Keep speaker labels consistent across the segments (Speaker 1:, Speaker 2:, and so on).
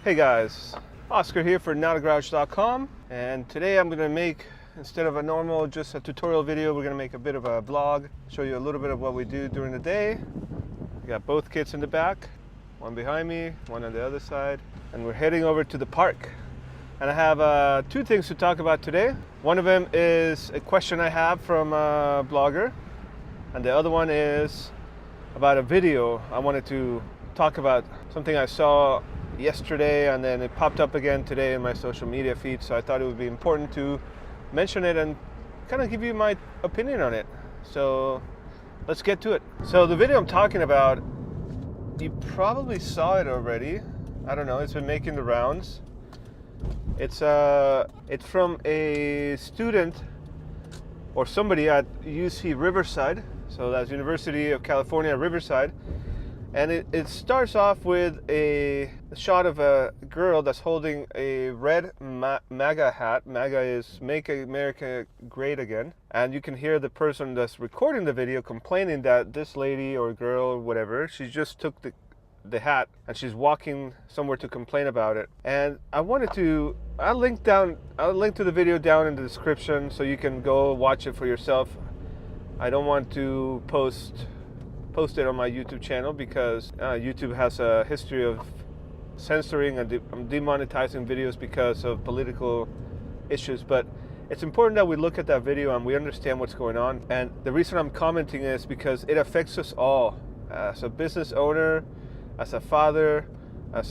Speaker 1: Hey guys, Oscar here for nowtogarage.com, and today I'm going to make, instead of a normal just a tutorial video, we're going to make a bit of a vlog, show you a little bit of what we do during the day. We got both kids in the back, one behind me, one on the other side, and we're heading over to the park. And I have two things to talk about today. One of them is a question I have from a blogger, and the other one is about a video I wanted to talk about, something I saw yesterday and then it popped up again today in my social media feed, so I thought it would be important to mention it and kind of give you my opinion on it. So let's get to it. So the video I'm talking about, you probably saw it already. I don't know, it's been making the rounds. It's from a student or somebody at UC Riverside, so that's University of California, Riverside. And it starts off with a shot of a girl that's holding a red MAGA hat. MAGA is Make America Great Again. And you can hear the person that's recording the video complaining that this lady or girl or whatever, she just took the hat and she's walking somewhere to complain about it. And I'll link to the video down in the description so you can go watch it for yourself. I don't want to post it on my YouTube channel because YouTube has a history of censoring and demonetizing videos because of political issues. But it's important that we look at that video and we understand what's going on. And the reason I'm commenting is because it affects us all, as a business owner, as a father, as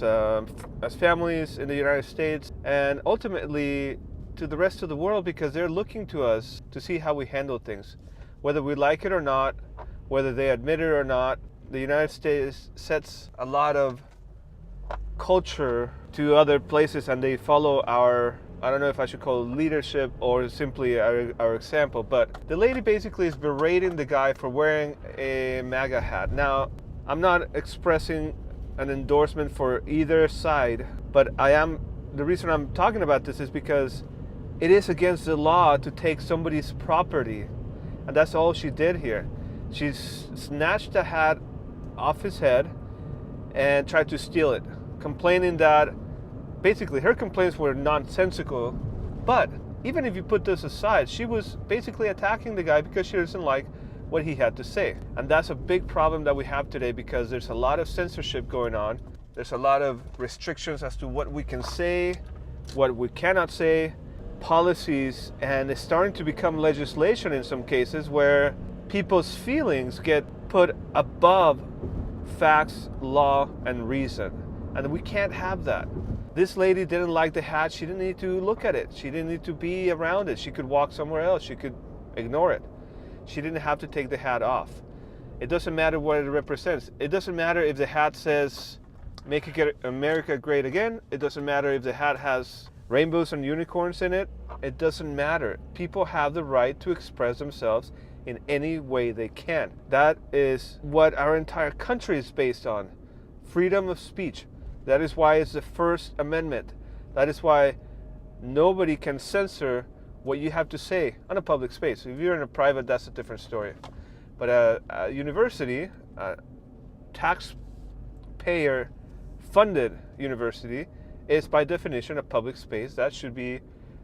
Speaker 1: families in the United States, and ultimately to the rest of the world, because they're looking to us to see how we handle things, whether we like it or not. Whether they admit it or not, the United States sets a lot of culture to other places and they follow our, I don't know if I should call it leadership or simply our example, but the lady basically is berating the guy for wearing a MAGA hat. Now, I'm not expressing an endorsement for either side, but the reason I'm talking about this is because it is against the law to take somebody's property, and that's all she did here. She snatched the hat off his head and tried to steal it, complaining that basically her complaints were nonsensical. But even if you put this aside, she was basically attacking the guy because she doesn't like what he had to say. And that's a big problem that we have today, because there's a lot of censorship going on. There's a lot of restrictions as to what we can say, what we cannot say, policies, and it's starting to become legislation in some cases where people's feelings get put above facts, law, and reason. And we can't have that. This lady didn't like the hat. She didn't need to look at it. She didn't need to be around it. She could walk somewhere else. She could ignore it. She didn't have to take the hat off. It doesn't matter what it represents. It doesn't matter if the hat says, Make America Great Again. It doesn't matter if the hat has rainbows and unicorns in it. It doesn't matter. People have the right to express themselves in any way they can. That is what our entire country is based on. Freedom of speech. That is why it's the First Amendment. That is why nobody can censor what you have to say on a public space. If you're in a private, that's a different story. But a university, a taxpayer funded university, is by definition a public space that should be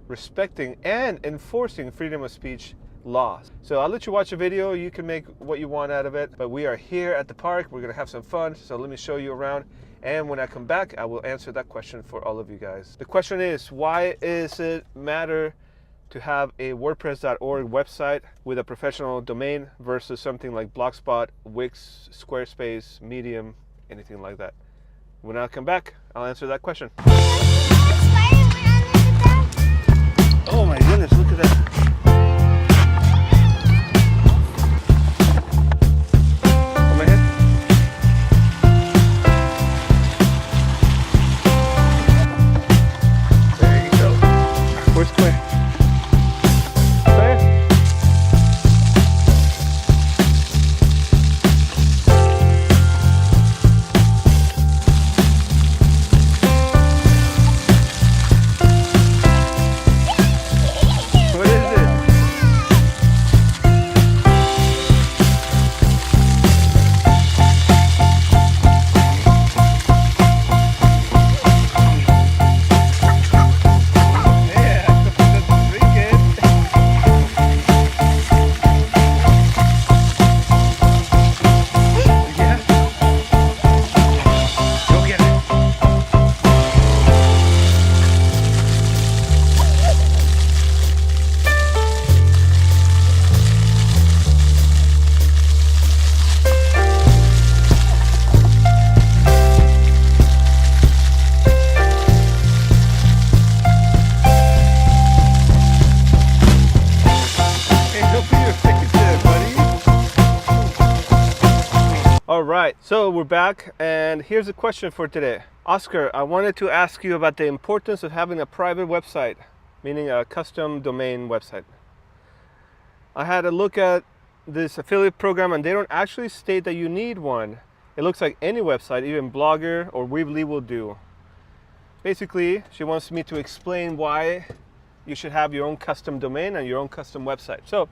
Speaker 1: respecting and enforcing freedom of speech laws. So I'll let you watch a video. You can make what you want out of it, but we are here at the park. We're gonna have some fun, so let me show you around, and when I come back I will answer that question for all of you guys. The question is, why is it matter to have a WordPress.org website with a professional domain versus something like Blogspot, Wix, Squarespace, Medium, anything like that? When I come back, I'll answer that question. Oh my goodness, look at that. What is it? right, so we're back, and here's a question for today. Oscar, I wanted to ask you about the importance of having a private website, meaning a custom domain website. I had a look at this affiliate program, and they don't actually state that you need one. It looks like any website, even Blogger or Weebly, will do. Basically, she wants me to explain why you should have your own custom domain and your own custom website. So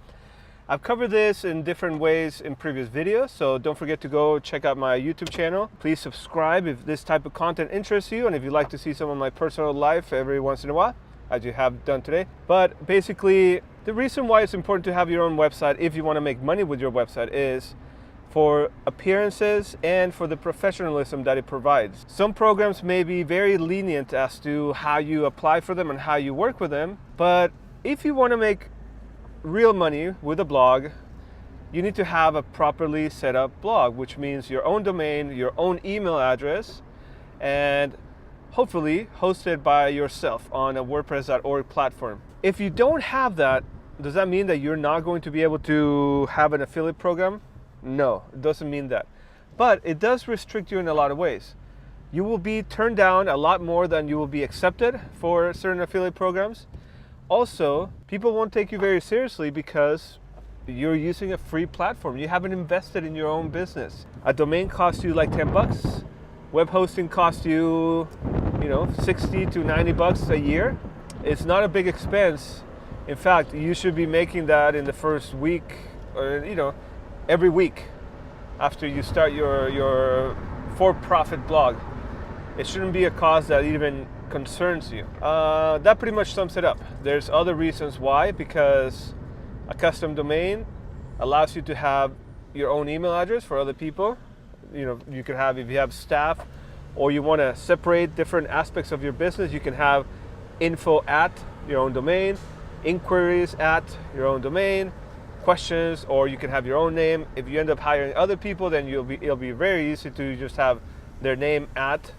Speaker 1: I've covered this in different ways in previous videos, so don't forget to go check out my YouTube channel. Please subscribe if this type of content interests you, and if you'd like to see some of my personal life every once in a while, as you have done today. But basically, the reason why it's important to have your own website if you want to make money with your website is for appearances and for the professionalism that it provides. Some programs may be very lenient as to how you apply for them and how you work with them, but if you want to make real money with a blog, you need to have a properly set up blog, which means your own domain, your own email address, and hopefully hosted by yourself on a WordPress.org platform. If you don't have that, does that mean that you're not going to be able to have an affiliate program? No, it doesn't mean that. But it does restrict you in a lot of ways. You will be turned down a lot more than you will be accepted for certain affiliate programs. Also, people won't take you very seriously because you're using a free platform. You haven't invested in your own business. A domain costs you like 10 bucks. Web hosting costs you, 60 to 90 bucks a year. It's not a big expense. In fact, you should be making that in the first week or, every week after you start your for-profit blog. It shouldn't be a cost that even concerns you. That pretty much sums it up. There's other reasons why, because a custom domain allows you to have your own email address for other people. You can have, if you have staff or you want to separate different aspects of your business, you can have info at your own domain, inquiries at your own domain, questions, or you can have your own name. If you end up hiring other people, then it'll be very easy to just have their name at,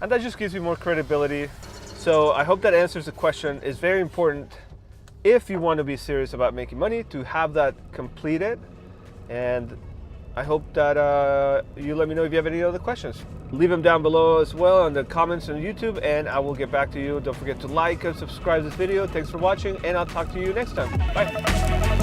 Speaker 1: and that just gives you more credibility. So I hope that answers the question. It's very important if you want to be serious about making money to have that completed, and I hope that you let me know if you have any other questions. Leave them down below as well in the comments on YouTube, and I will get back to you. Don't forget to like and subscribe this video. Thanks for watching, and I'll talk to you next time. Bye.